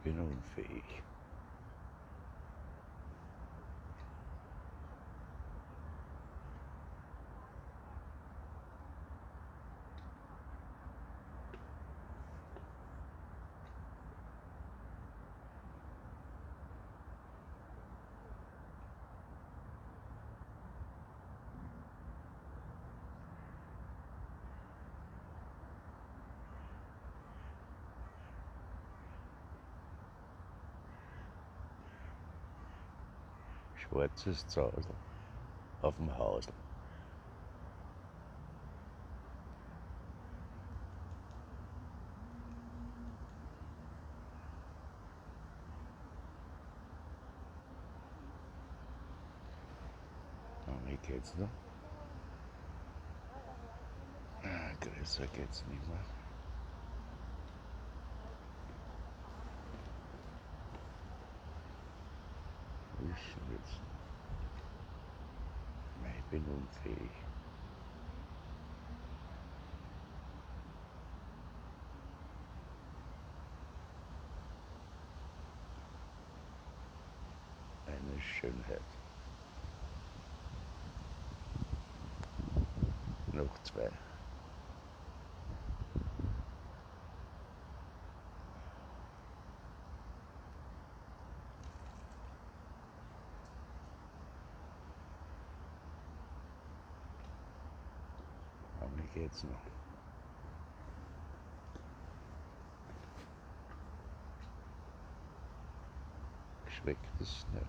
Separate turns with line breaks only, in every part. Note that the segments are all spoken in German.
Bin unfähig. Schwarzes Zasel auf dem Hausl. Wie geht's noch? Größer geht's nicht mehr. Ich jetzt. Ich bin unfähig. Eine Schönheit. Noch zwei. Wie geht's noch? Schmeckt es nicht?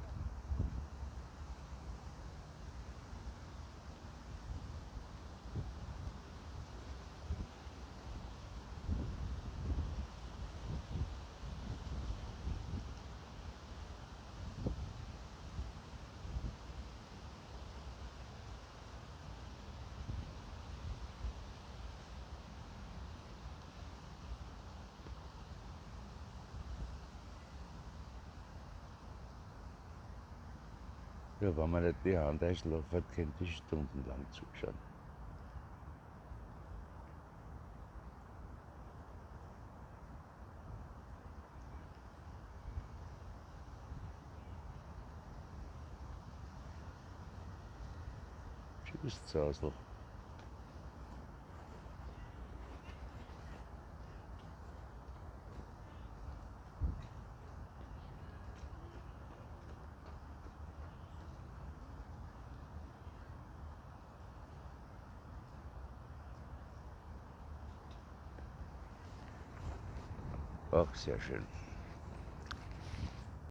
Ja, wenn man nicht die Hand einschlafen hat, könnte ich stundenlang zuschauen. Tschüss, Zasel. Ach, sehr schön.